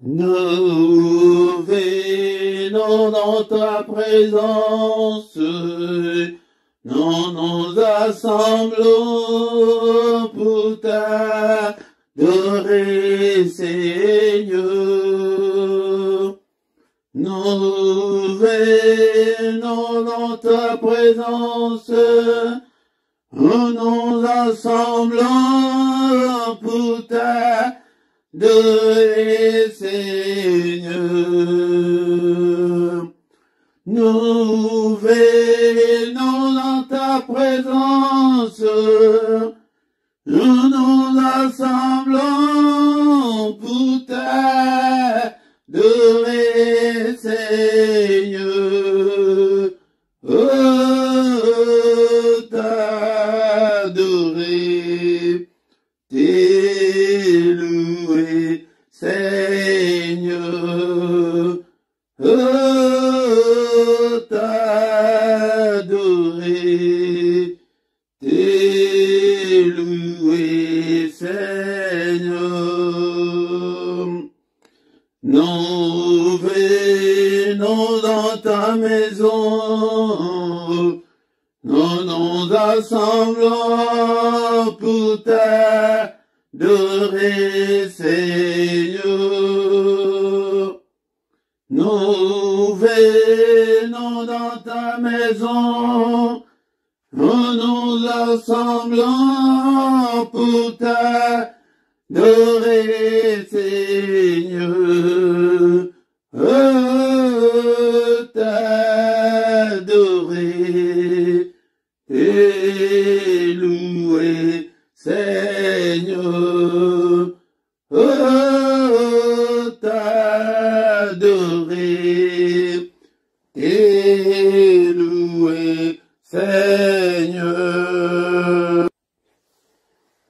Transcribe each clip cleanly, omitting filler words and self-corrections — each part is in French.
Nous venons dans ta présence, nous nous assemblons pour t'adorer, Seigneur. Nous venons dans ta présence, nous nous assemblons pour t'adorer, Seigneur. Nous venons dans ta présence, nous nous assemblons pour t'adorer, Seigneur. Oh, t'adorer, t'élouer, Seigneur. Oh, t'adorer, t'élouer, Seigneur. Nous venons dans ta maison, nous nous assemblons pour t'adorer, Seigneur. Nous venons dans ta maison, nous nous assemblons pour t'adorer, Seigneur. Oh, t'adorer, t'élouer, Seigneur. Oh, t'adorer, t'élouer, Seigneur.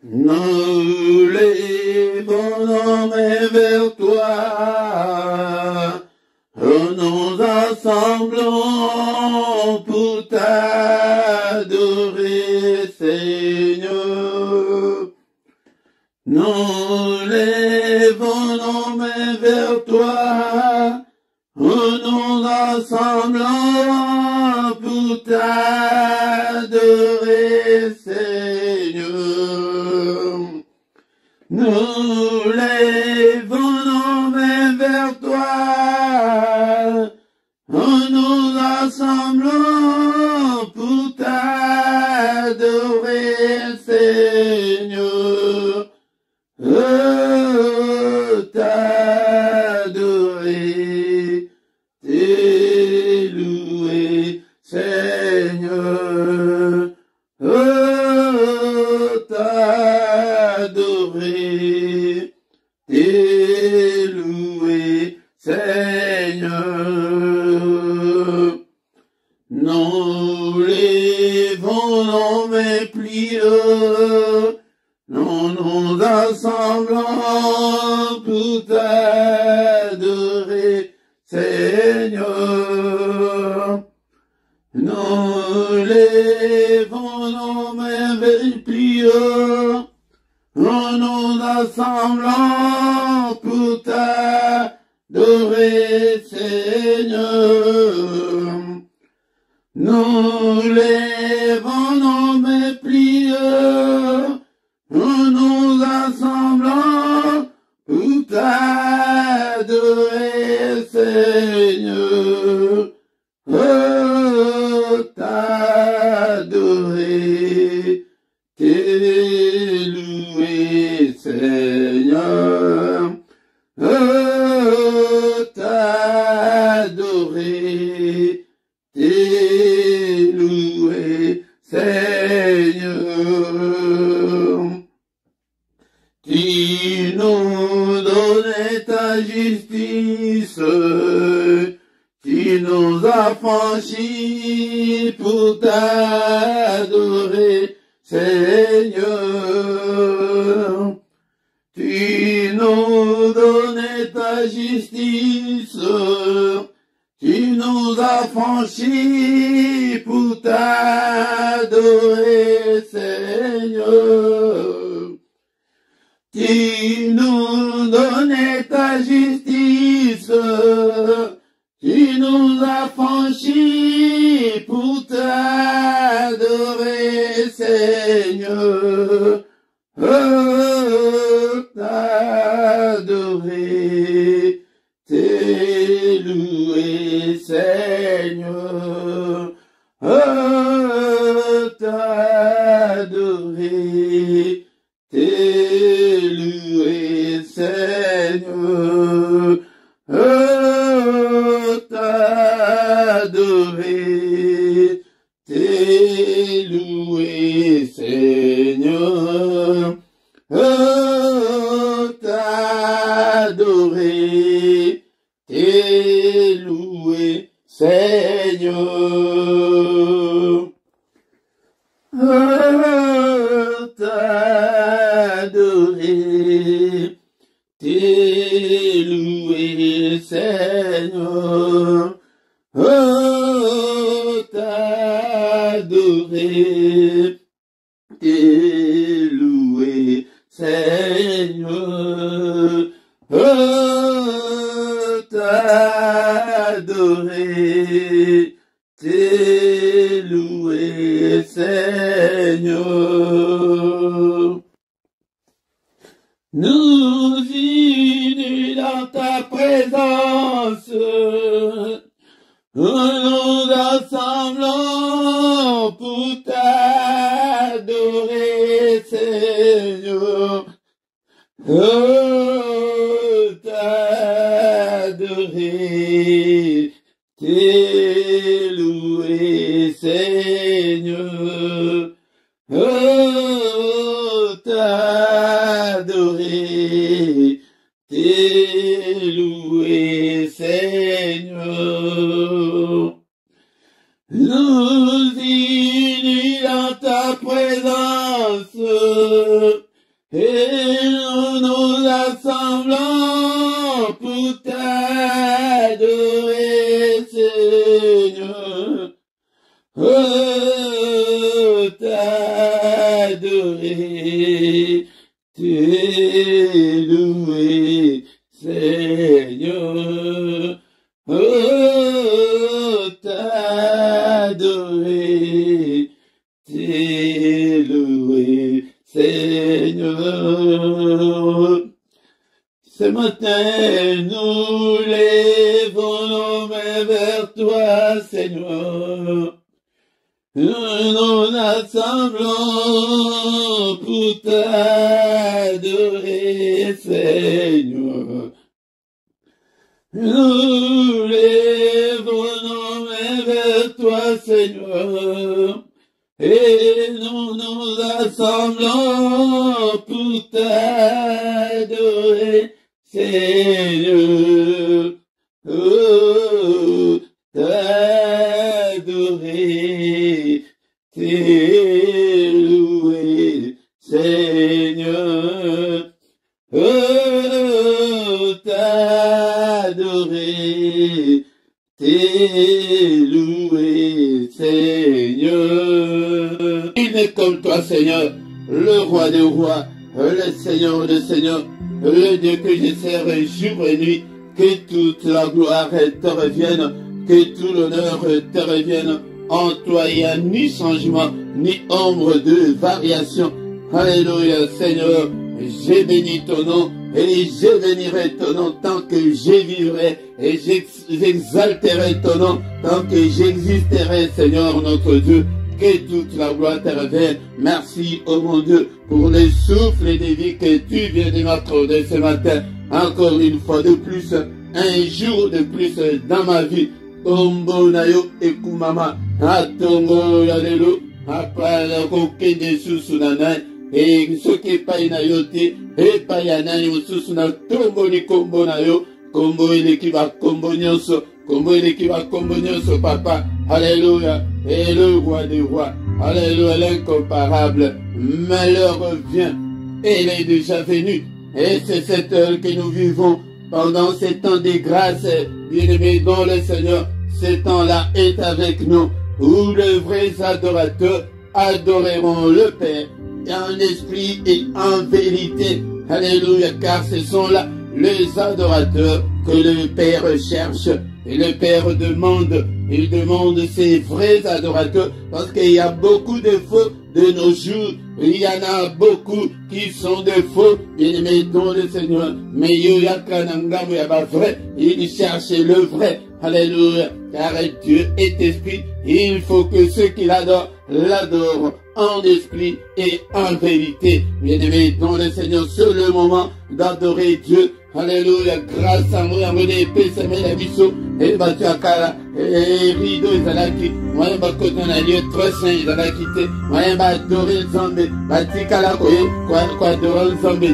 Nous levons nos mains vers toi, nous nous assemblons pour t'adorer, Seigneur. Nous levons nos mains vers toi, nous nous assemblons pour t'adorer, Seigneur. Nous levons nos mains vers toi, nous nous assemblons pour t'adorer, Seigneur. Oh, t'adorer, t'élouer, Seigneur. Oh, t'adorer, t'élouer, Seigneur. Nous levons nos mains pliées, nous nous assemblons pour t'adorer, Seigneur. Nous levons nos mains pliées, nous nous assemblons pour t'adorer, Seigneur. Nous levons nos mains pliées, nous nous assemblons pour t'adorer, Seigneur. Oh, t'adorer, t'élouer, Seigneur. Oh, t'adorer, t'élouer, Seigneur. Tu nous donnais ta justice, tu nous as franchis pour t'adorer, Seigneur. Tu nous donnais ta justice, tu nous as franchis pour t'adorer, Seigneur. Tu nous nous donné ta justice. Tu nous as franchis pour t'adorer, Seigneur. T'adorer, t'élouer, Seigneur. T'adorer, t'élouer, Seigneur. T'adorer, t'élouer, Seigneur. T'adorer, t'élouer, Seigneur. T'adorer, t'élouer, Seigneur. T'adorer, t'élouer, Seigneur. T'adorer, t'élouer, Seigneur. Nous unis dans ta présence, nous assemblons pour t'adorer, Seigneur. T'adorer, t'élouer, Seigneur. T'adorer, t'élouer, Seigneur. Nous unis dans ta présence, et nous assemblons pour t'adorer, Seigneur. T'adorer, t'élouer, Seigneur. T'adorer, t'élouer, Seigneur. Ce matin, nous lèvons nos mains vers toi, Seigneur. Nous nous assemblons pour t'adorer, Seigneur. Nous lèvons nos mains vers toi, Seigneur. Et nous nous assemblons pour t'adorer, Seigneur. T'adorer, t'élouer, Seigneur. T'adorer, t'élouer, Seigneur. Il n'est comme toi, Seigneur, le roi des rois, le Seigneur des seigneurs, le Dieu que je sers jour et nuit. Que toute la gloire te revienne, que tout l'honneur te revienne. En toi, il n'y a ni changement, ni ombre de variation. Alléluia, Seigneur. J'ai béni ton nom et je bénirai ton nom tant que je vivrai et j'exalterai ton nom tant que j'existerai, Seigneur notre Dieu. Que toute la gloire te revienne. Merci, oh mon Dieu, pour le souffle de vie que tu viens de m'accorder ce matin. Encore une fois de plus, un jour de plus dans ma vie. Tombo nayo ekumama, atongo yalelo, apala koke de susunanai, et ce qui est pas inayote, et pas yanai susuna tombo ni kombo nayo, kombo il qui va kombo nyonso, kombo il qui va kombo nyonso, papa. Alléluia, et le roi des rois, alléluia, l'incomparable. Malheur vient, et il est déjà venu. Et c'est cette heure que nous vivons pendant ces temps de grâce, bien-aimés dans le Seigneur. Ce temps-là est avec nous, où les vrais adorateurs adoreront le Père en esprit et en vérité. Alléluia, car ce sont là les adorateurs que le Père cherche. Et le Père demande, il demande ces vrais adorateurs, parce qu'il y a beaucoup de faux de nos jours. Il y en a beaucoup qui sont des faux, bien-aimés dans le Seigneur. Mais il y a pas vrai, il cherche le vrai. Alléluia, car Dieu est esprit. Il faut que ceux qui l'adorent, l'adorent en esprit et en vérité. Bien-aimés dans le Seigneur, c'est le moment d'adorer Dieu. Alléluia, grâce à moi, la biso, et battu à Kala, et rideau, ils allaient quitter. Moi, je vais côté un lieu très saint, ils allaient quitter. Moi, je vais adorer le Zambé, bâti Kala, quoi, adorer le Zambé,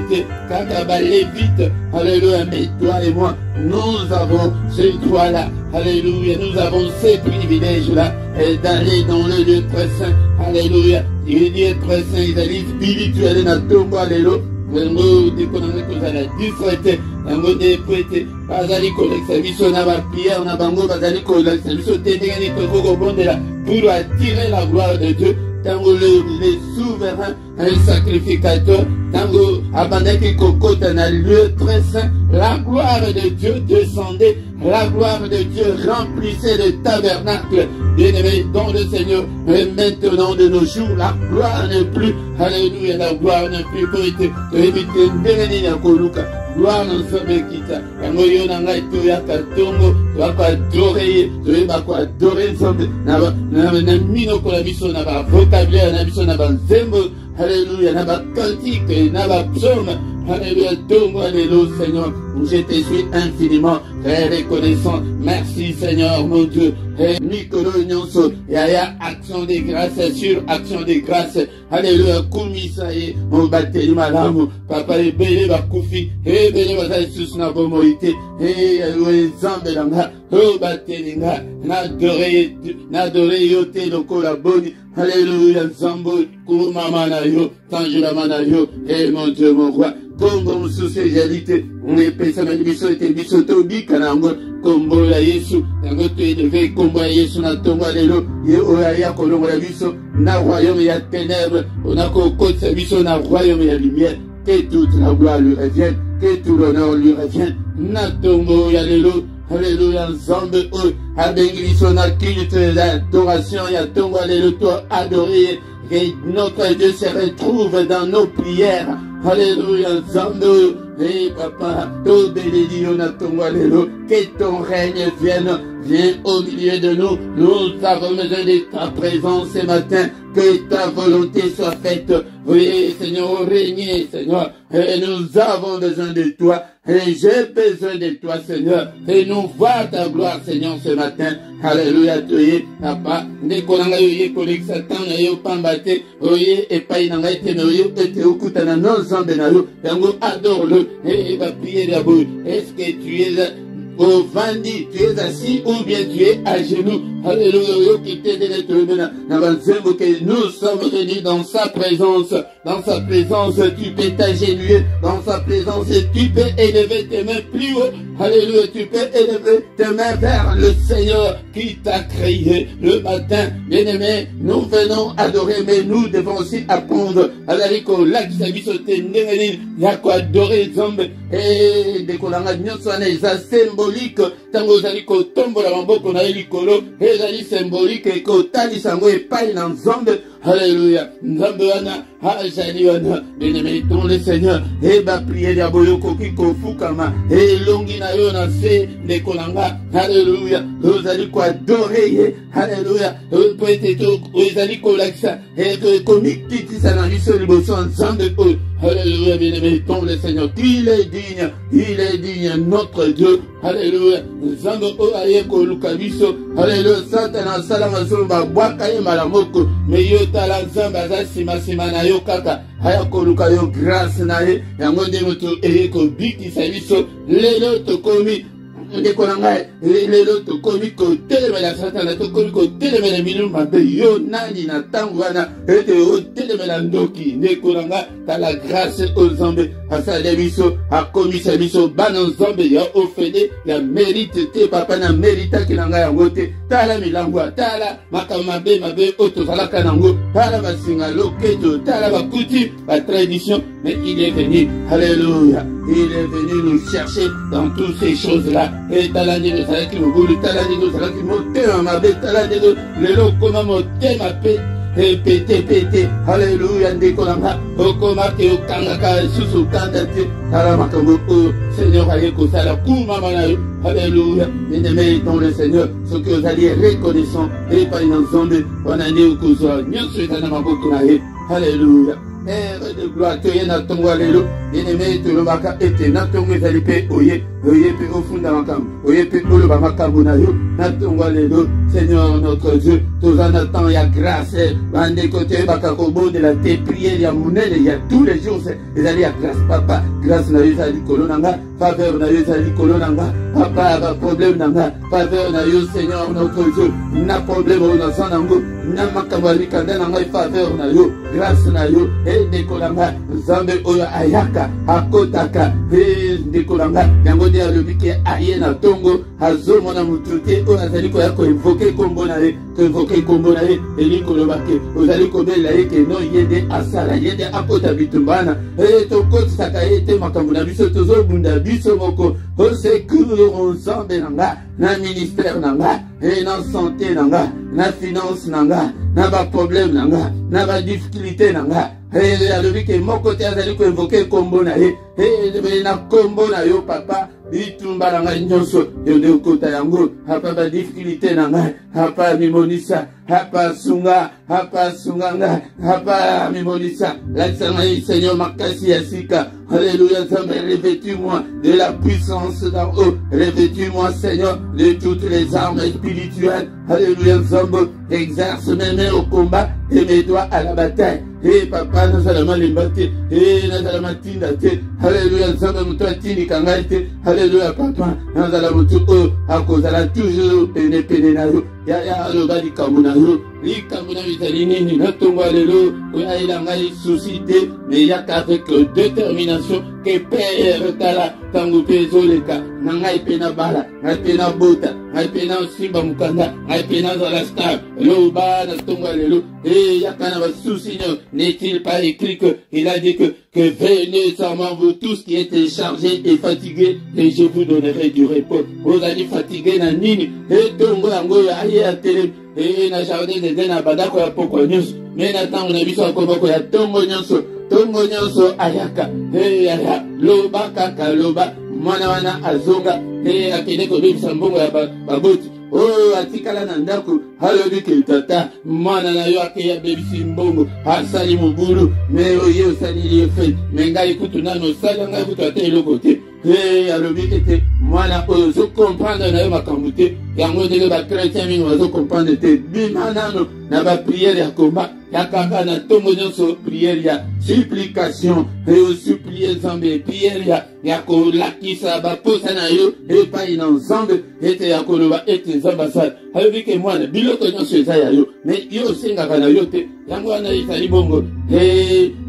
quand aller vite. Alléluia, mais toi et moi, nous avons ce droit-là. Alléluia, nous avons ces privilèges-là, d'aller dans le lieu très saint. Alléluia, il est très saint, ils allaient spirituel, na tombe, alléluia. Vengo de konanga kozala disrete yango de prete bazali kolekisa biso na baprière na bango bazali kolekisa biso te ndenge nini tokobondela pour attirer la gloire de Dieu. Tango les souverains, un sacrificateur, tango abandaki kokota na lieu très saint, la gloire de Dieu descendait, la gloire de Dieu remplissait le tabernacle. Bien-aimés dans le Seigneur, et maintenant de nos jours, la gloire n'est plus, alléluia, la gloire n'est plus pour éviter ndenge ya koluka. Gloire nous sommes quitta. Yango yo nanga to ya katongo, to adorer, to adorer ensemble. Na mino ko la biso na ba vocabulaire na biso na ba nzembo. Alléluia, na ba cantique, na ba psaume. Alléluia, donne-moi alléluia, Seigneur. Je te suis infiniment très reconnaissant. Merci, Seigneur, mon Dieu. Et Nicolo Nyonso, yaya action de grâce sur action de grâce. Alléluia, Koumisaye, on battait malamu. Papa, et belé bakoufi, et belé bazay susna bomoïté, et alléluia, zambelanga, oh battelinga, n'adoré yote loko la boni. Alléluia, zambo, koumamana yo, tanjulamana yo, et mon Dieu, mon roi. Comme sous ces réalités, on est pensé à l'émission et l'émission Tobi, Kanango, Combo la Yesu, Tango tu es levé, Combo la Yesu, na Tongo Alelo, Yeoya, Kolongo la Biso, na royaume et à ténèbres, on a côte sa biso, na royaume et à lumière, que toute la gloire lui revienne, que tout l'honneur lui revienne, na Tongo Alelo, Alléluia, Zambe, Abengiso, na culte, l'adoration, ya Tongo Alelo, toi adoré, que notre Dieu se retrouve dans nos prières. Alléluia, Zando, et papa, tout béni, on a ton alléluia, que ton règne vienne au milieu de nous. Nous avons besoin de ta présence ce matin, que ta volonté soit faite. Oui, Seigneur, régnez, Seigneur, et nous avons besoin de toi, et j'ai besoin de toi, Seigneur, et nous voit ta gloire, Seigneur, ce matin. Alléluia, toye, papa, nekolanga yoye kolek satan na yo pambate, oye, epai nanga ete no yo, ete okutana no zambe na yo, yango adore-le, et va prier d'abord. Est-ce que tu es au Vandi, tu es assis ou bien tu es à genoux? Alléluia, qui t'aide que nous sommes réunis dans sa présence. Dans sa présence, tu peux t'agenouiller. Dans sa présence, tu peux élever tes mains plus haut. Alléluia, tu peux élever tes mains vers le Seigneur qui t'a créé le matin. Bien-aimé, nous venons adorer, mais nous devons aussi apprendre. Alaliko, l'axiabisote, n'engelin, yako adorer zombe. Et dès qu'on a mis sur un symbolique, tango zaliko tombo la mamboko na elikolo. Ezali symbolique et kotali sango et paille dans zombe. Alléluia. Nzambe wana, ajali wana. Bien-aimé, dans le Seigneur. Et ba prier diabolo koki kofukama. Et longi na yo na se de kolanga. Alléluia. Ozali ko adorer. Alléluia. Poete to, ozali ko laksa. Et komikiti sana miso liboso ensemble. Alléluia, bien-aimé, dans le Seigneur. Il est digne, notre Dieu. Alléluia. Nzambe o ayeko lukabiso. Alléluia. Satana salama zomba bwaka ye malamoko. Mais yo tala nzamba za sima na yo kaka. Ayako luka yo grâce na ye. Yango ndenge to eyeko bikisa biso. Lelo tokomi ndeko na ngai lelo tokomi kotelemela satana, tokomi kotelemela milulu mabe. Yo nani na ntango wana ete otelemela ndoki? Ndeko na ngai tala grâce ozambe asala biso, akomisa biso bana nzambe ya ofele ya mérite te. Papa na méritaki na ngai yango te. Tala milango, tala makambo mabe oyo tozalaka nango, tala basinga loketo, tala bakuti, batradition, mais il est venu, alléluia, il est venu nous chercher dans toutes ces choses-là. Et talandego salaki mobulu, talandego salaki motema mabe, talandego lelo koma motema pe. Pété, alléluia, ndékolanga, okoma te okangaka, susu kandate, talamakamo, Seigneur, aleko sala, koumamanayo, alléluia, bien-aimé dans le Seigneur, ce que vous allez reconnaissant, et pas une ensemble, on a dit au cousin, nyosu etanamako nae, alléluia. Père de gloire, tu es na tongo alléluia, bien-aimé, tu le maka ete, na tongo ezalipe, oye pe au fond de makam, oye pe au le bamakamu nayo, na tongo alléluia, Seigneur notre Dieu, tous en attendant, il y a grâce, bande côté, bakakobo de la tes prières, il y a monnaie, il y a tous les jours, ils allaient à grâce, papa, grâce na yo zali kolonanga, faveur na yo zali kolonanga, papa, ba problème nanga, faveur na yo, Seigneur notre Dieu, na problème au nasanango, na makabali kanda nanga, faveur na yo, grâce na yo, et dekolanga, zambe oyo ayaka, akotaka, et dekolanga, yango de alobike aye na tongo, azo mona mutute, o azali ko yako invoquer kombo na ye, ko invoquer kombo na ye, eli kolobake, ozali ko bela ye ke no yede asala, yede akota bitumbana, et tokoti saka ete makambo na biso tozo bunda biso moko, au secours ensemble nanga, na ministère nanga, et na santé nanga, na finance nanga, na ba problème nanga, na ba difficulté nanga. Et alobi ke moko te azali ko invoquer kombo na ye, et na kombo na yo papa, bitumba nanga nyonso, yo de kota yango, hapa ba difficulté nanga, hapa mimonisa, hapa sunga, hapa sunganga, hapa mimonisa, la Seigneur makasi yasika, alléluia, revêtis-moi de la puissance d'en haut, revêtis-moi Seigneur de toutes les armes spirituelles, alléluia, Zambo, exerce mes mains au combat et mes doigts à la bataille. Et papa, nous allons les battre, et nous allons t'indater, alléluia, Zambo, nous t'attini kangaite, alléluia, papa, nous allons tout à cause de la toujours pénénario, ya le bas du kamunayo, likamuna vitalini, notre walelo, il a suscité, mais il y a qu'avec détermination, que père tala, tangu pezo leka, nangai pena bala, ngai pena bota, ngai pena simba mukanda, ngai pena zalastar, le bas de ton walelo, et yakana va souci, n'est-il pas écrit que, il a dit que venez seulement vous tous qui êtes chargés et fatigués, et je vous donnerai du repos. Vous allez fatiguer na nini, et tongo yango ya aye ya télé, et na jardin de dena badako ya poko nyonso, mais na tango na biso akoboko ya tongo nyonso, tongo nyonso ayaka, et aya, loba kaka loba, mwana wana azonga, et akende kobebisa mbongo ya baboti. Oh, atikala na ndako, alobi ke tata, mwana na yo ake ya bebisi mbongo, asali mobulu, me oye osali liye fe, me ngai kutu nano osali, ngai kutu ate eloko te. Alobi ete, mwana oyo zo comprendre na yo makambo te, yango ndenge ba chrétien mingi bazo comprendre te, bima nano na ba prière ya komba, ya kaka na tongo nyonso prière ya supplication, et supplier Nzambe, prière ya kolakisa ba posa na yo, epai na Nzambe, ete ya koloba ete Nzambe asala. Alobi ke mwana, biloko nyonso eza ya yo, me yo osengaka na yo te, yango wana ezali bongo,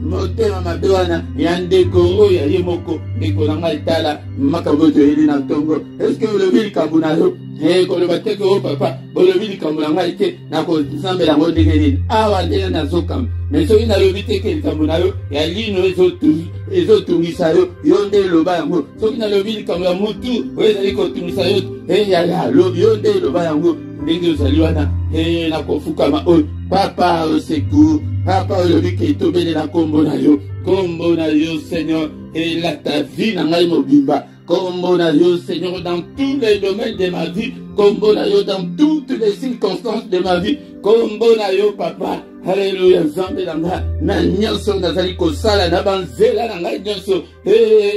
motema mabe wana, ya ndeko oyo ya ye moko, ndeko na ngai tala, makambo toyeli na tongo, eske olobi likambo na yo, koloba teke o papa, bolobi likambo na ngai te, na kozambela yango ndenge nini, awa ndenge nazokamba, me soki nalobi teke likambo na yo, ya lino ezotungisa yo, yo nde eloba yango, soki nalobi likambo ya mutu, oyo ezali kotungisa yo, yo nde eloba yango, ndenge ozali wana, na kofukama oyo, papa au secours, papa olobi ke tobelela kombo na yo, Seigneur, et là ta vie na ngai mobimba, kombo na yo Seigneur dans tous les domaines de ma vie, kombo na yo dans toutes les circonstances de ma vie, kombo na yo papa, alléluia, Nzambe nanga, na nyonso nazali kosala na banzela na ngai nyonso,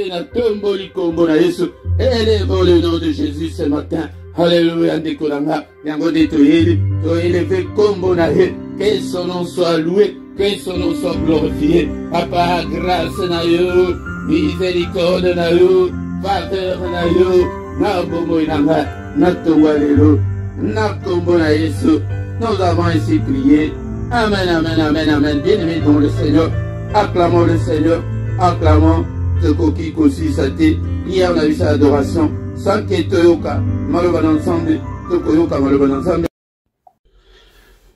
na tomboli kombo na Yesu, élevons le nom de Jésus ce matin. Alléluia, Ndekolanga, yango de toyeli, élevé kombo na ye, que son nom soit loué, que son nom soit glorifié. Papa, grâce na yo, miséricorde na yo, faveur na yo, na bomo inanga, na tongwalelo, na kombo na Yesu. Nous avons ainsi prié. Amen, amen, amen, amen. Bien-aimés dans le Seigneur, acclamons le Seigneur, acclamons ce coquille kosi sate. Hier on a vu sa adoration. Sans que toyoka, maloban ensemble, tokoyoka maloban ensemble.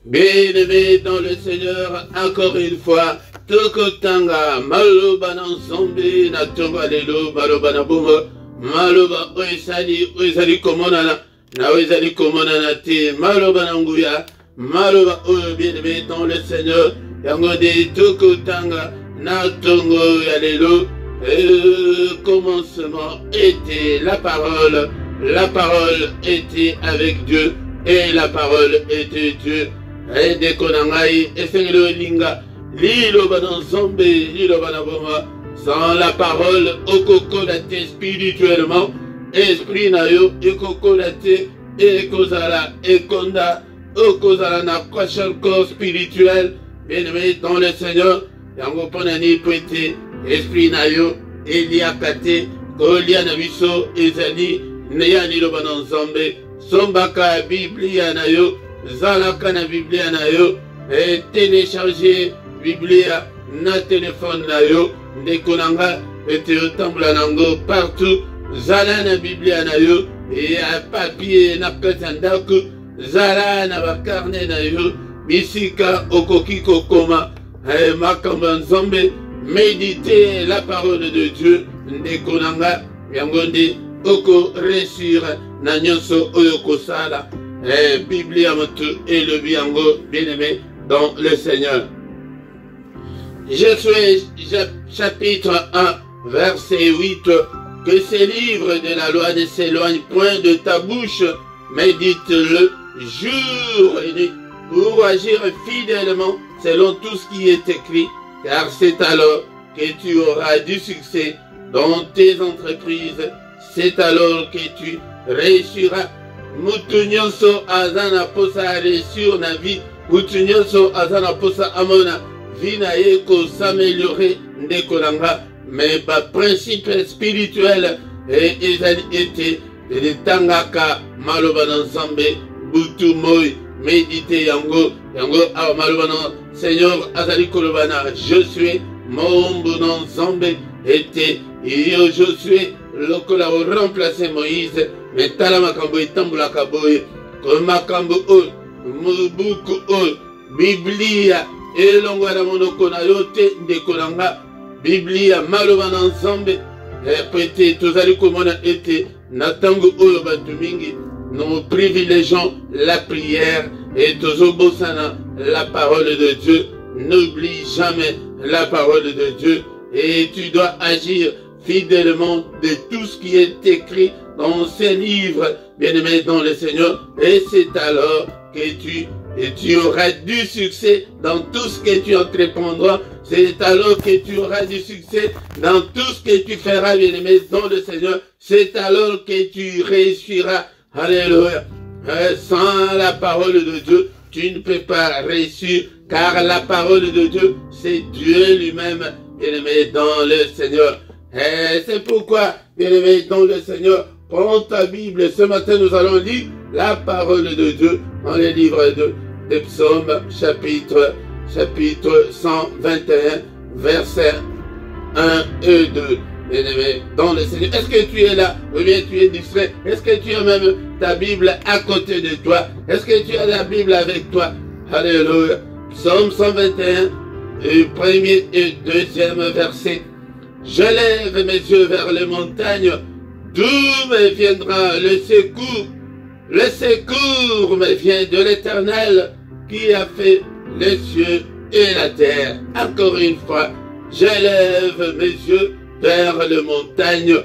Bien-aimés dans le Seigneur, encore une fois, Tokotanga, Maloba Nansombe, Natonga Lelo, Maloba Nabomo, Maloba Oezali Komonana, Naoezali Komonana Te, Maloba Nanguya, Maloba Oyo bien-aimé dans le Seigneur, Yangode Tokotanga, Natongo Yalelo, le commencement était la parole était avec Dieu, et la parole était Dieu. Et dès qu'on a eu, et c'est le linga, l'île Bananzombe, l'île Banaboma, sans la parole, au cocodaté spirituellement, esprit nayo, et cocodaté, et kozala, et konda, au kozala na kwachal corps spirituel, bien-aimé dans le Seigneur, yango ponani pointe, esprit nayo, eliakate, kolia na biso, ezali, neyani lo Bananzombe, sombaka Biblia nayo, zalaka na Biblia nayo, et télécharger Biblia na téléphone nayo, ndekonanga, et otambula nango partout, zala na Biblia nayo, et à papier na katandako, zala na bakarne nayo, bisika okoki kokoma, makambo nzombe, méditer la parole de Dieu, ndekonanga, yangonde, oko réussir na nyonso oyo kosala. Biblia motu et le biango bien-aimé dans le Seigneur. Josué chapitre 1 verset 8. Que ces livres de la loi ne s'éloignent point de ta bouche, médite-le jour et nuit pour agir fidèlement selon tout ce qui est écrit, car c'est alors que tu auras du succès dans tes entreprises, c'est alors que tu réussiras. Mutu nyonso azana posa réussir na vie, mutu nyonso azana posa amona vie na ye ko s'améliorer ndekolanga, mais ba principe spirituel et ezali ete de tangaka maloba na nzambe butu moi méditer yango a maloba na Seigneur azali kolobana je suis mon bon nzambe ete yo je suis lokola o remplacer Moïse. Mais tala makambo itambula kaboye, ko makambo o, mubuku o, Biblia, elongo na monoko na yote ndekolanga, Biblia maloba na nzambe, pete tozali komona ete na tango oyo batu mingi, nous privilégions la prière et tozobosana la parole de Dieu. N'oublie jamais la parole de Dieu et tu dois agir fidèlement de tout ce qui est écrit dans ces livres, bien-aimés dans le Seigneur, et c'est alors que tu auras du succès dans tout ce que tu entreprendras, c'est alors que tu auras du succès dans tout ce que tu feras, bien-aimé dans le Seigneur, c'est alors que tu réussiras, alléluia. Sans la parole de Dieu, tu ne peux pas réussir, car la parole de Dieu, c'est Dieu lui-même, bien-aimé dans le Seigneur. Et c'est pourquoi, bien-aimé dans le Seigneur, prends ta Bible. Ce matin, nous allons lire la parole de Dieu dans le livre de Psaumes, chapitre 121, versets 1 et 2. Bien-aimé dans le Seigneur. Est-ce que tu es là ou bien tu es distrait? Est-ce que tu as même ta Bible à côté de toi? Est-ce que tu as la Bible avec toi? Alléluia. Psaume 121, premier et deuxième verset. Je lève mes yeux vers les montagnes, d'où me viendra le secours? Le secours me vient de l'Éternel qui a fait les cieux et la terre. Encore une fois, je lève mes yeux vers les montagnes,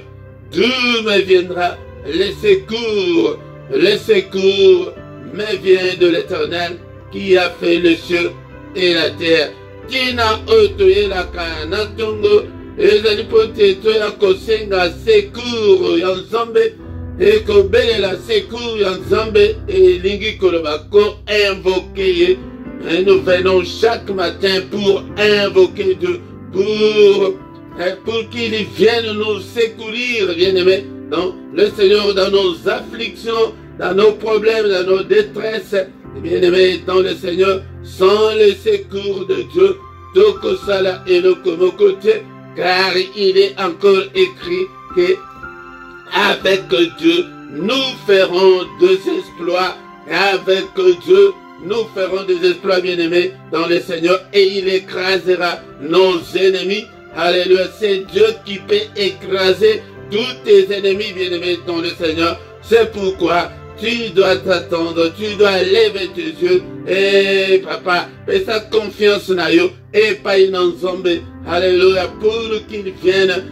d'où me viendra le secours? Le secours me vient de l'Éternel qui a fait les cieux et la terre. Tina otoye la kanatongo. Ezali pote toya kosenga secours ya Nzambe ekobelela secours ya Nzambe elingi koloba ko invoquer. Et nous venons chaque matin pour invoquer Dieu, pour qu'il vienne nous secourir, bien-aimés, dans le Seigneur, dans nos afflictions, dans nos problèmes, dans nos détresses, bien-aimés, dans le Seigneur, sans le secours de Dieu, Tokosala et le Komokote, car il est encore écrit que avec Dieu, nous ferons des exploits. Avec Dieu, nous ferons des exploits, bien-aimés, dans le Seigneur, et il écrasera nos ennemis. Alléluia, c'est Dieu qui peut écraser tous tes ennemis, bien-aimés, dans le Seigneur. C'est pourquoi tu dois t'attendre, tu dois lever tes yeux, et papa, fais sa confiance na yo, et pas une ensemble, alléluia, pour qu'il vienne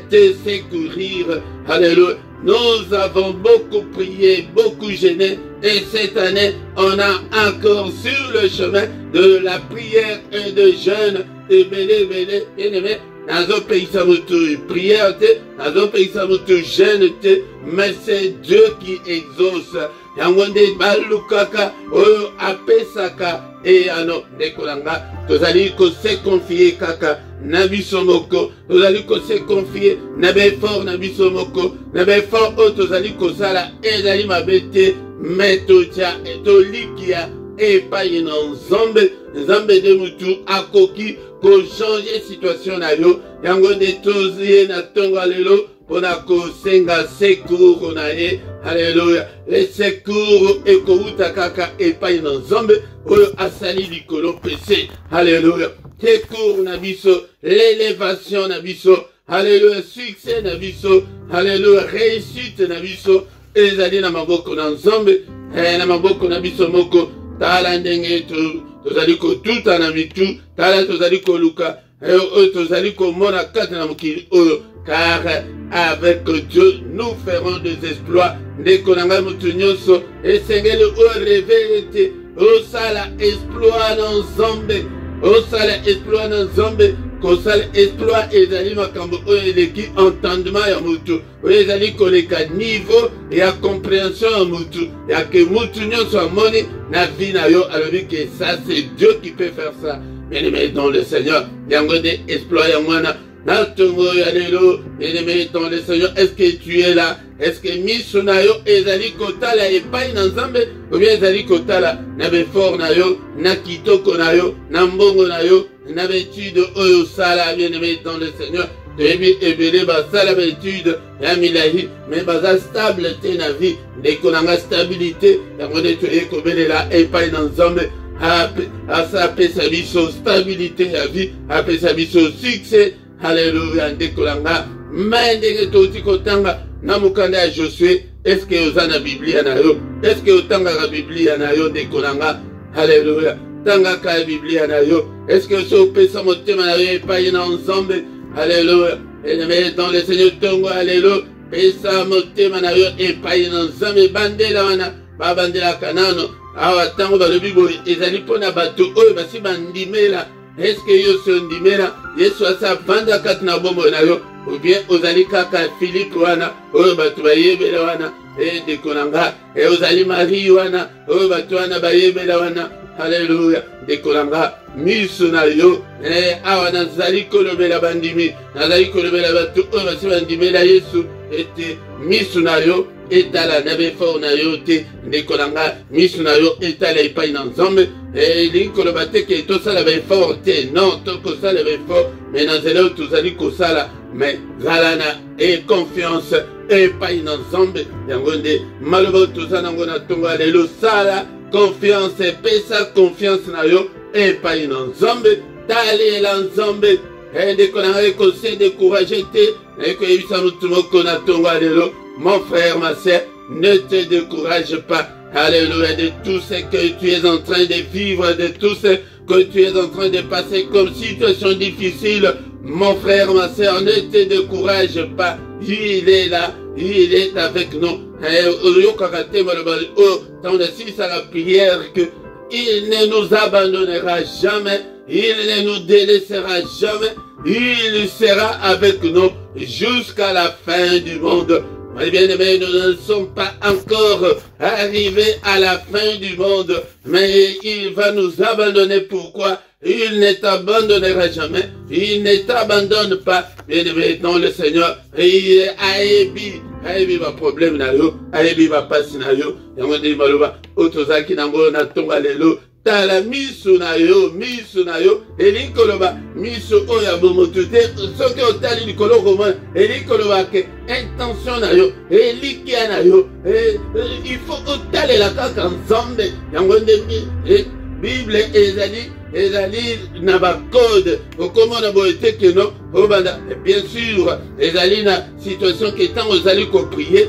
te secourir, alléluia. Nous avons beaucoup prié, beaucoup gêné, et cette année, on a encore sur le chemin de la prière et de jeûne, et belé, bien-aimé, dans un pays samutu prière, dans un pays samutu jeûne, mais c'est Dieu qui exauce. Yangonde balukaka, oyo apesaka, et ano, dekolanga, tozali ko se confier kaka, nabiso moko, tozali ko se confier, nabe fort nabiso moko, nabe fort o tozali ko sala, ezali mabete, metocha, etolikia, et pas une nzambe, nzambe de mutu, akoki, ko changer situation na yo, yangonde tozie na tongo alelo, Onako senga secours nae, alléluia. Les secours ekouta kaka epai na nzambe oyo asali likolo pese, alléluia. Secours na biso, l'élévation na biso, alléluia. Succès na biso, alléluia. Réussite na biso, ezali na maboko na nzambe, na maboko na biso moko. Tala ndenge tozali ko tuta na mitu, tala tozali ko luka, tozali ko mona kati na mokili oyo. Car avec Dieu, nous ferons des exploits. Nekonanga mutunyoso, et Seigneur, au réveil, au sala exploit dans Zambé, au sala exploit dans Zambé, qu'au sala exploit et d'aller makambo, qui entendement ya mutu, et d'aller koleka niveau et à compréhension ya mutu, et à que mutunyoso amoni na vie na yo, alors que ça c'est Dieu qui peut faire ça. Mais dans le Seigneur, yango des exploits ya mwana. Bien-aimé dans le Seigneur, est-ce que tu es là? Est-ce que Misunayo ezali kotala epai na nzambe? Ou bien ezali kotala na befort na yo, na kitoko na yo, na mbongo na yo, na betude oyo sala, bien-aimé dans le Seigneur. Tebi ebele basala betude ya milahi, mais baza stable te na vie, dekonanga stabilité, yango de toye kobelela epai na nzambe. Asa apesa biso stabilité ya vie, apesa biso succès. Alléluia, ndekolanga, mandenge toti kotanga, na mukanda ya Josué, est-ce que oza na Biblia na yo? Est-ce que otanga la Biblia na yo ndekolanga? Alléluia, tanga ka Biblia na yo, est-ce que so pesa motema na yo epai na nzambe? Alléluia, et dans le Seigneur tongo, alléluia, pesa motema na yo epai na nzambe, bandela wana, babandela kanano, awa tango ba le Bible, ezali pona bato oyo basi bandimela. Est-ce que yo sondimela Yesu asa vanda kati na bombo na yo, ou bien ozali kaka Philippe wana oyo bato bayebela wana dekolanga, et ozali Marie wana oyo bato wana bayebela wana. Alléluia, dekolanga miso na yo awa nazali kolobela bandimi, nazali kolobela bato oyo basi bandimela Yesu, ete miso na yo etala na befort na yo te, ndekolanga miso na yo etala epai na nzambe. Elingi koloba te ke tosala befort te, non, tokosala befort, mais na nzela oyo tozali kosala, mais zala na confiance epai na nzambe. Yango nde maloba oyo toza nango na tongo ya lelo, sala confiance, epesa confiance na yo epai na nzambe, talela nzambe. Ndekolanga ekose découragé te, ekoyebisa mutu moko na tongo ya lelo. Mon frère, ma sœur, ne te décourage pas. Alléluia, de tout ce que tu es en train de vivre, de tout ce que tu es en train de passer comme situation difficile. Mon frère, ma sœur, ne te décourage pas. Il est là, il est avec nous. Dans la prière, que il ne nous abandonnera jamais, il ne nous délaissera jamais, il sera avec nous jusqu'à la fin du monde. Mais bien aimés, nous ne sommes pas encore arrivés à la fin du monde, mais il va nous abandonner. Pourquoi? Il ne t'abandonnera jamais, il ne t'abandonne pas. Bien aimé dans le Seigneur, il est ayebi ba problème na yo, ayebi ba pasi na yo. Yango ndi maloba otozaki nango na tonga lelo, tala misu na yo elingi koloba misu oyo ya bomoto te soki otali likolo komona elingi koloba ke intention na yo elikia na yo il faut otalela kaka nzambe yango nde bible ezali na bacode okomona boye te keno obanda bien sûr ezali na situation ke ntango ozali koprie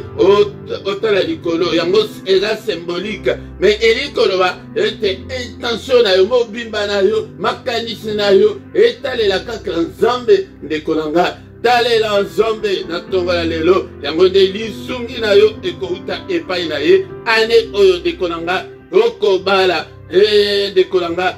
otala likolo yango eza symbolique mais elingi koloba ete intention na yo mobimba na yo makanisi na yo etalela kaka nzambe ndeko na nga talela nzambe na ntongo ya lelo yango nde lisungi na yo ekouta epai na ye ane oyo ndeko na nga okobala ndeko na nga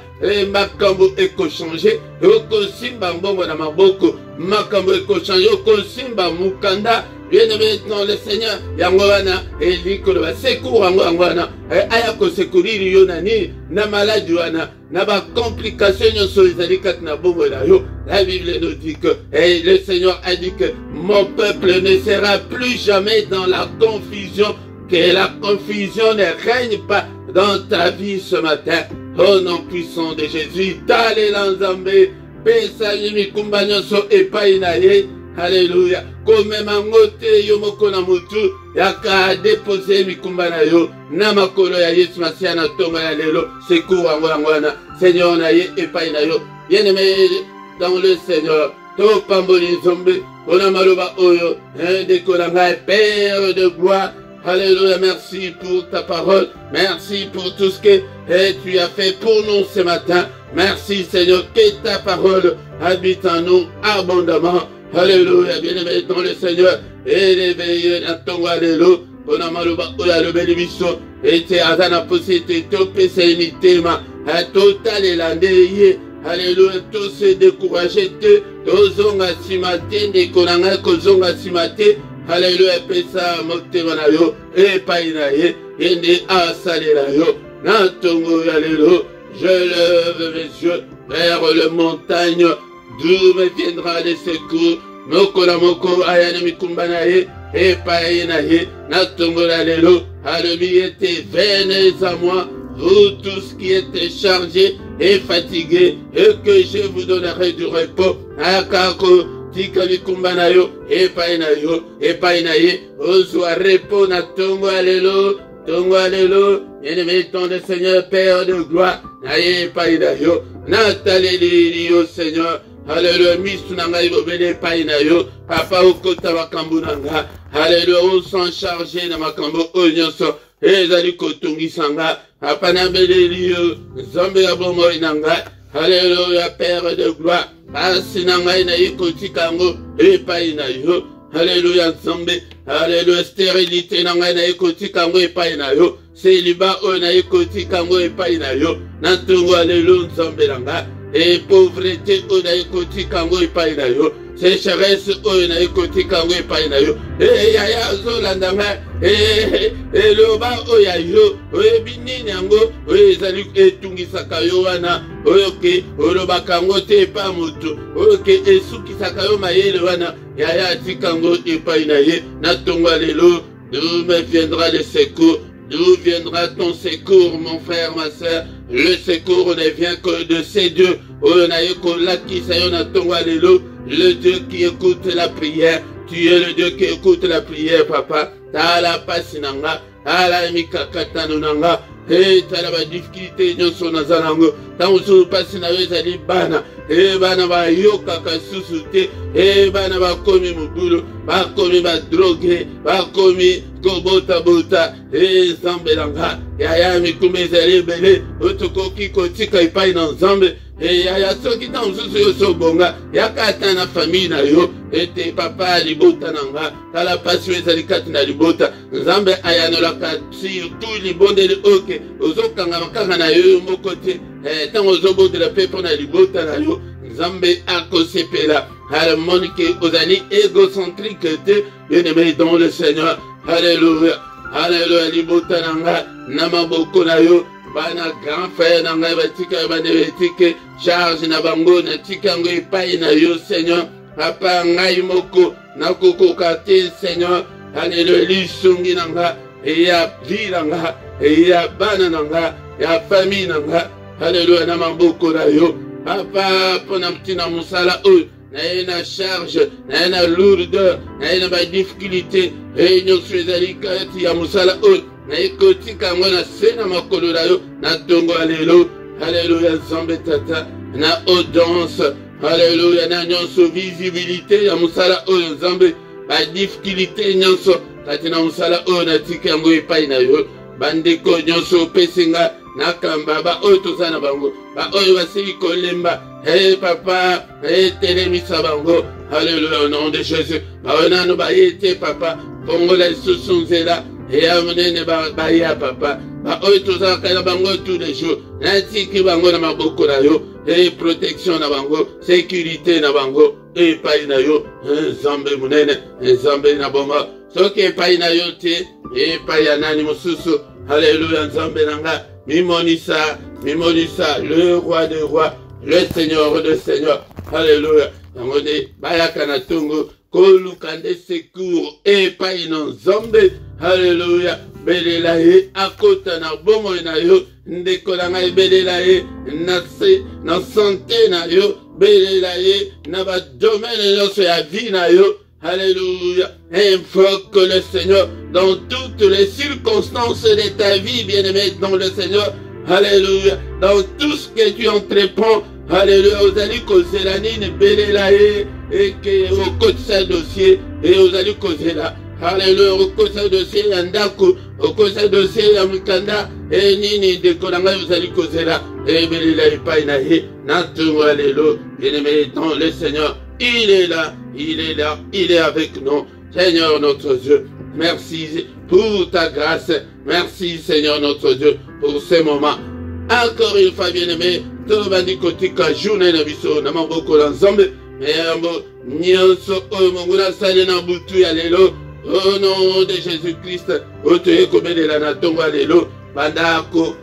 makambo ekochange okosimba mbongo na maboko makambo ekochange okosimba mukanda bien-aimé dans le Seigneur yango wana elingi koloba secours yango wana aya kosekuriri yo nani na maladi wana na bacomplication nyonso ezali kati na bongo na yo. La Bible nous dit que le Seigneur a dit que mon peuple ne sera plus jamais dans la confusion, que la confusion ne règne pas dans ta vie ce matin. Au nom puissant de Jésus, talela nzambe pesa mikumba nyonso epai na ye. Alléluia. Komema ngote yo moko na mutu yaka depose mikumba na yo na makolo ya Yesu Masia na tonga ya lelo secours yango wana Seigneur na ye epai na yo. Bien-aimé dans le Seigneur, to pamboli nzambe ona maloba oyo ndeko na ngai Père de gloire. Alléluia, merci pour ta parole. Merci pour tout ce que tu as fait pour nous ce matin. Merci Seigneur, que ta parole habite en nous abondamment. Alléluia, bien-aimé dans le Seigneur. Élevé na tongo alelo. Ona maloba oya lobeli biso. Ete azana posete to pese mitema. Total elande ye. Alléluia, tous se décourager te. Tozonga simate ndekonanga kozonga simate. Alléluia, pesa motema na yo epai na ye ende asalela yo na tongo ya lelo. Je lève mes yeux vers le montagne d'où me viendra le secours. Moko na moko ayana mikumba na ye epai na ye na tongo ya lelo. Alobi ete venez à moi vous tous qui êtes chargés et fatigués et que je vous donnerai du repos. Akako tika mikumba na yo epai na ye ozwa repos na tongo alelo. Bien-aimé ton le Seigneur Père de gloire na ye epai na yo nataleli yo Seigneur. Alléluia, misu na ngai bobele epai na yo papa okota makambo na nga. Alléluia, osan chargé na makambo oyo nyonso ezali kotungisa nga papa nabeleli yo nzambe ya bomoi na ngai. Alléluia, Père de gloire pasi na ngai na ye kotika yango epai na yo. Alléluia nzambe. Alléluia, stérilité na ngai na ye kotika yango epai na yo. Célibat oyo na ye kotika yango epai na yo na ntongo alelo nzambe na ngai. Et pauvreté oyo na ye kotika yango epai na yo. Sécheresse oyo na ye kotika yango epai na yo. Yaya azolanda ngai eloba oyo ya yo oyebi nini yango oyo ezali etungisaka yo wana oyo ke olobaka yango te epai moto oyo ke esukisaka yo mayele wana yaya atika yango epai na ye na tongo lelo. D'où me viendra le secours? D'où viendra ton secours, mon frère, ma soeur? Le secours ne vient que de ces dieux. Le Dieu qui écoute la prière. Tu es le Dieu qui écoute la prière, papa. Tala pasinanga, tala mikakatanunanga. Hey, tala ba difficulté nyonso nazanango. Tango pasina ezali bana. Bana ba yoka kasusu te. Bana ba komi mubulu, ba komi ba drogue, ba komi kobota bota. Zambelanga. Yaya mikumbe ezali bele. Otokoki kotika ipai na nzambe. Yaya soki na msusu yo sobonga. Yaka ata na famille na yo. Ete papa libota nanga. Tala pasi ezali kati na libota. Nzambe ayanolaka surtout libondeli oke. Ozokanga makanga na yo moko te. Tango ozobondela pe pona libota na yo. Nzambe akosepela. Harmoni ke ozali égocentrique te. Bien-aimé dans le Seigneur. Alléluia. Alléluia, libota nanga. Namaboko na yo. Bana grand frère nanga batika banebetike charge na bango na tika ngo epai na yo Seigneur. Papa ngai moko nakokoka te Seigneur. Alléluia, lisungi nanga ya vie nanga ya bana nanga ya famille nanga Alléluia, na maboko na yo. Papa, pona mtina musala oyo. Na charge, na lourdeur, na difficulté. Et nous faisons kati ya musala oyo. Na ikotika ngona sena makolo na yo. Na tongo alelo. Alléluia, Nzambe tata. Na audience. Alléluia, na nyonso visibilité ya musala oyo Nzambe. Ba difficulté nyonso. Kati na musala oyo na tika yango epai na yo. Bandeko nyonso pesinga nakamba ba oyo tozana bango. Ba oyo basili kolemba. Hey papa, hey telemisa bango. Alléluia, au nom de Jésus. Ba onano ba yete papa. Kongola lisusu nzela. Et amenene ba ya papa. Ba oyo tozana kala bango tous les jours. Natiki bango na maboko na yo. Et protection na bango. Sécurité na bango. Et epai na yo. Nzambe munene. Nzambe na bomba. Soki epai na yo te. Epai ya nani mosusu. Alléluia, Nzambe nanga. Mimonisa, le roi des rois, le Seigneur des seigneurs. Alléluia. Yangone, bayaka na tongo, kolukande secours, epai na Nzambe. Alléluia. Belela ye, akota na bomo na yo, ndeko na belela ye, na santé na yo, belela ye, na ba domaine nyonso ya vie na yo. Alléluia. Invoque le Seigneur dans toutes les circonstances de ta vie, bien-aimé dans le Seigneur. Alléluia. Dans tout ce que tu entreprends. Alléluia. Vous allez causer la nine, belelaye, et que au côté de ce dossier, et vous allez causer là. Alléluia. Au côté de dossier, Yandako, au côté de dossier, Yamukanda, et nini, de Kolanga, vous allez causer là. Et belelaye, painaye, natou, alléluia. Bien-aimé dans le Seigneur. Il est là, il est là, il est avec nous. Seigneur notre Dieu, merci pour ta grâce. Merci Seigneur notre Dieu pour ce moment. Encore une fois bien-aimé, tout bandi kotika journée na biso na maboko na Nzambe. Meyambo nyonso oyo monguna sali na butu ya lelo. Au nom de Jésus-Christ, otoye kobelela na tongo ya lelo. Bandako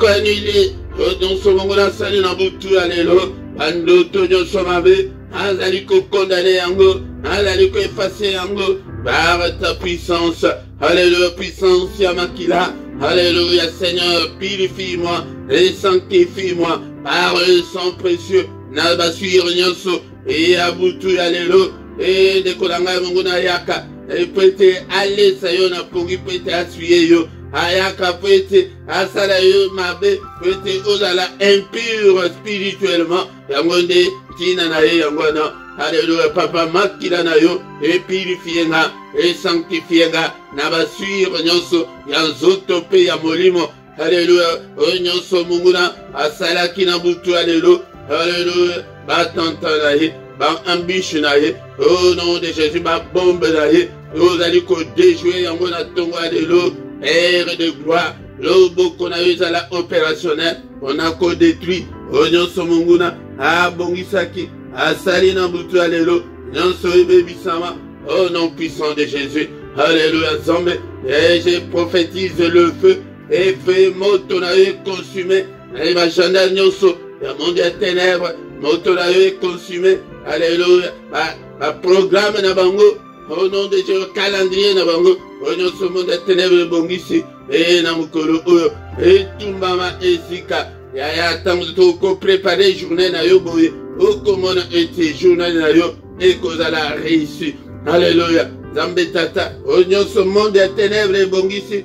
anile, nyonso monguna sali na butu ya lelo. Ando tonyo somabe, azali ko condamné yango, azali ko effacer yango, par ta puissance, alléluia, puissance ya makila, alléluia, Seigneur, purifie-moi, et sanctifie-moi, par le sang précieux, na basur nyonso, et abutu alléluia, et de kolanga munguna yaka, et peut-être aller sayo na pongi peut-être assuyer yo, ayaka peut-être asala yo mabe, peut-être ozala impur spirituellement, yangonde tina na ye yangwana. Alléluia, papa makila na yo, et purifier nga, et sanctifier nga, na basur nyonso, yanzoto pe ya molimo. Alléluia, o nyonso munguna asala kina butu alléluia, alléluia, batanta na ye, ba ambition na ye, au nom de Jésus, ba bombe na ye, vous allez ko déjouer yango na tongo alléluia, Père de gloire, lobo kona yo ezala opérationnel, on a ko détruit, o nyonso munguna, a bongisaki, asali na butu alléluia, nyonso ebebisama, au nom puissant de Jésus, alléluia, Nzambe, et je prophétise le feu, et feu moto na yo consumé, et ma chandelle nyonso, ya monde ya ténèbres, moto na yo consumé, alléluia, ba programme na bango, au nom de Dieu, calendrier na bango, au nom de monde ya ténèbres bongisi, et na mukolo oyo, et tumbama esika, ya tango to ko préparer journée na yo boye, o komona ete journée na yo, et kozala réussi, alléluia, Nzambe tata, au nom de monde ya ténèbres bongisi,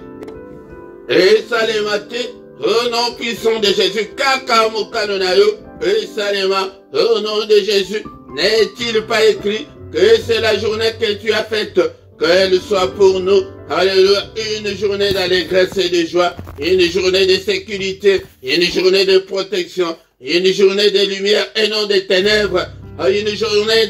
et salemate, au nom puissant de Jésus, kaka mokano na yo, et salema, au nom de Jésus, n'est-il pas écrit que c'est la journée que tu as faite, qu'elle soit pour nous, alléluia, une journée d'allégresse et de joie, une journée de sécurité, une journée de protection, une journée de lumière et non de ténèbres, une journée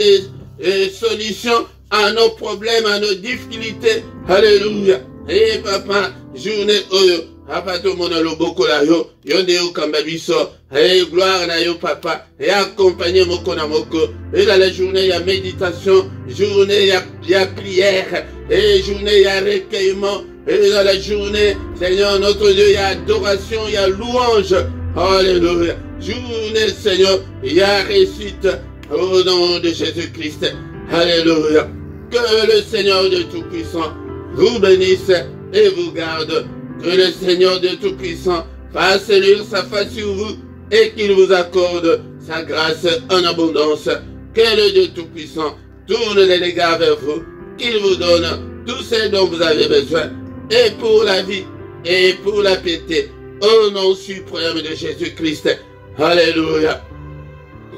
de solution à nos problèmes, à nos difficultés, alléluia. Et papa, journée oyo, papa to mona loboko la yo, yonde yo kamba biso, et gloire na yo papa, et accompagner moko na moko, et dans la journée ya méditation, journée ya prière, et journée ya recueillement, et dans la journée, Seigneur notre Dieu, ya adoration, ya louange, alléluia, journée Seigneur, ya réussite, au nom de Jésus-Christ, alléluia, que le Seigneur de Tout-Puissant vous bénisse et vous garde. Que le Seigneur de Tout-Puissant fasse luire sa face sur vous et qu'il vous accorde sa grâce en abondance. Que le Dieu Tout-Puissant tourne les regards vers vous, qu'il vous donne tout ce dont vous avez besoin, et pour la vie, et pour la piété, au nom suprême de Jésus-Christ. Alléluia.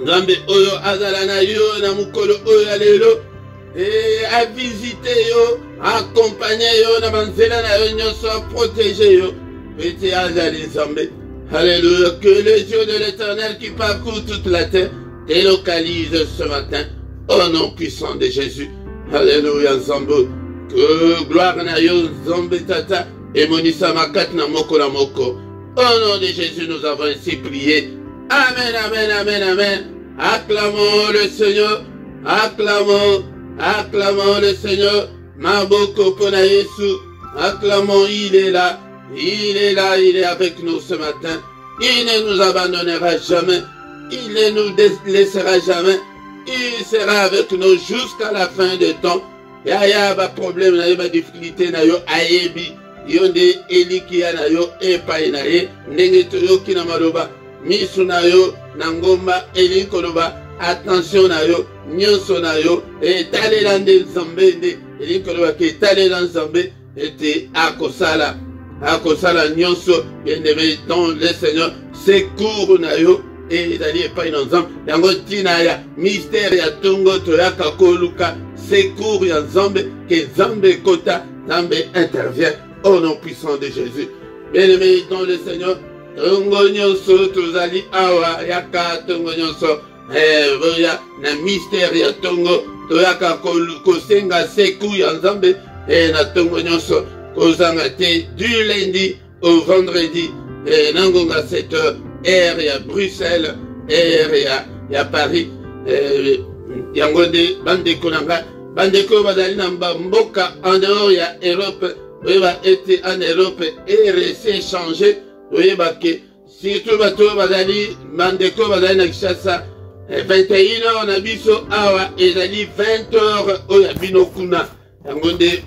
Nzambe oyo azala na yo na mukolo oyo alelo, a visiter yo, accompagner yo na banzela na yo nyonso, a protéger yo. Pete azali Nzambe. Alléluia. Que les yeux de l'Éternel qui parcourent toute la terre délocalisent ce matin au nom puissant de Jésus. Alléluia Nzambe. Que gloire na yo Nzambe tata et monisa makat na moko la moko. Au nom de Jésus nous avons ainsi prié. Amen, amen, amen, amen. Acclamons le Seigneur. Acclamons, acclamons le Seigneur. Maboko pona Yesu. Acclamons, il est là. Il est là, il est avec nous ce matin. Il ne nous abandonnera jamais. Il ne nous laissera jamais. Il sera avec nous jusqu'à la fin des temps. Yaya ba problème na yo ba difficulté na yo ayebi. Yonde elikia na yo epai na ye. Ndenge toyoki na maloba. Misu na yo nangomba elikoloba. Attention na yo. Nyonso na yo. Etalela nde Nzambe nde. Elikoloba ke etalela Nzambe. Ete akosala. Akosala nyonso. Bien-aimé dans le Seigneur. Secours na yo. Et d'aller epai na Nzambe. Yango tina ya mystère ya tongo toyaka koluka. Secours ya Nzambe. Que Nzambe kota. Nzambe intervient. Au nom puissant de Jésus. Bien-aimé dans le Seigneur. Tongo nyonso tozali awa yaka tongo nyonso. Voya na mystère ya tongo toyaka kosenga secours ya Nzambe. Na tongo nyonso kozanga te du lundi au vendredi. Nangonga 7h. Air ya Bruxelles, air ya Paris, yangonde bandeko nanga, bandeko bazali namba mboka en dehors ya Europe, oyeba ete en Europe RC changé, oyeba ke surtout bato bazali bandeko bazali na Kinshasa 21h na biso awa ezali 20h oya bino kuna, yangonde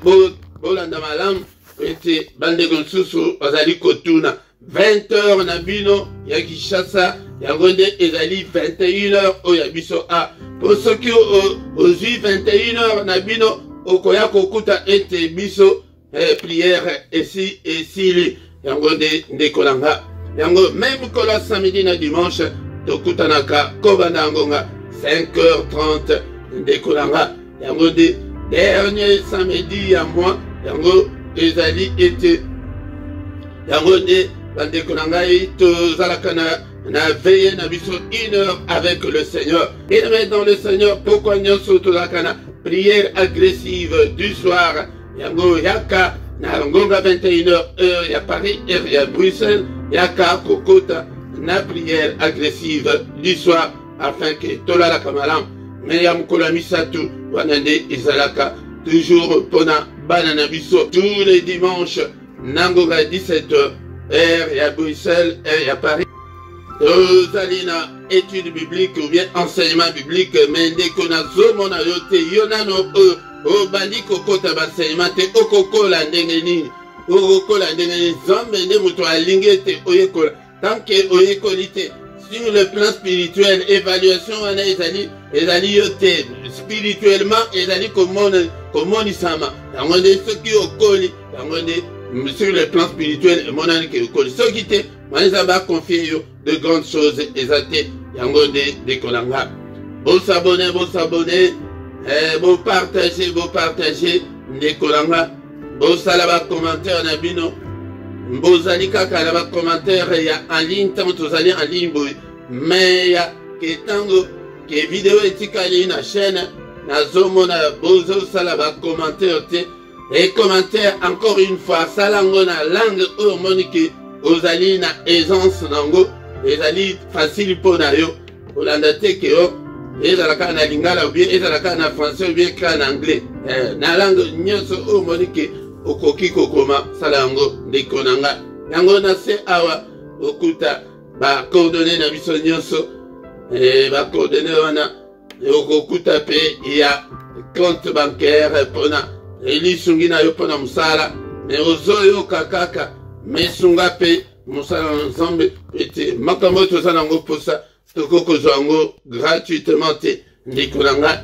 bolanda malamu ete bandeko nsusu bazali kotuna 20h na bino ya Kinshasa yangonde ezali 21h oya biso a pour ceux qui ozwi 21h na bino okoya kokuta ete biso prière esi esili yangonde ndekolanga yango même kola samedi na dimanche tokutanaka kobanda ngonga 5h30 ndekolanga yangonde dernier samedi ya mois yango ezali ete yangonde bandeko na ngai tozalaka na veille na biso 1 heure avec le Seigneur. Et dans le Seigneur, pourquoi nyonso tozalaka na prière agressive du soir. Yango yaka na ngonga 21h heure ya Paris, heure ya Bruxelles, yaka kokota na prière agressive du soir afin que tolalaka malamu. Mais ya mukolo misatu wanande ezalaka toujours pona bana na biso tous les dimanches nangonga 17h. Il y a Bruxelles, il y a Paris. Zalina étude biblique ou bien enseignement biblique, mais dès qu'on a zomo na yote, yonano o bandi kokota enseignement te okokola ndengeni, okokola ndengeni zambe ne muto alingete oyekola. Tant que oyekolite sur le plan spirituel, évaluation wana ezali yote spirituellement ezali komoni sama. Yangonde soki okoli, yangonde sur le plan spirituel, mon ami qui est ceux qui te va confier de grandes choses exactes. Yangonde de Kolanga. Bon s'abonner, bon partager, de Kolanga. Bon salaba commentaire nabino. Bon zalika kalaba commentaire ya en ligne tant tous allez en ligne boy. Mais ya que tango que vidéo etikali na chaîne na zomo na bozo salaba commentaire te. Et commentaire encore une fois, salango na langue harmonique, ozali na aisance nango, ezali facile pour na yo, olanda te ke yo, ezalaka na lingala ou bien ezalaka na français ou bien ka na anglais, na langue nyonso harmonique, okoki kokoma salango ndekonanga, yango na se awa okuta ba coordonnées na biso nyonso, ba coordonnées wana, okokuta pe ya compte bancaire pona Eli sungi na yo pona musala, me ozoyo kakaka, me sunga pe mosala na nzambe ete makambo toza nango posa tokokozwa yango gratuitement te ndeko na nga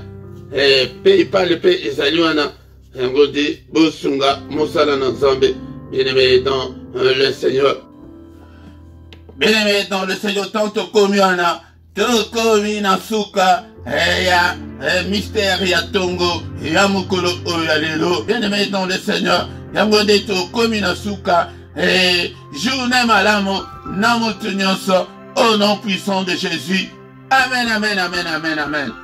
paypal mpe ezali wana yango nde bosunga mosala na nzambe bien-aimé dans le Seigneur. Bien-aimé dans le Seigneur, tant tokomi wana tokomi na suka ya mystère ya tongo ya mokolo oyo ya lelo. Bien-aimé dans le Seigneur, yango nde tokomi na suka journée malamu na moto nyonso au nom puissant de Jésus. Amen, amen, amen, amen, amen.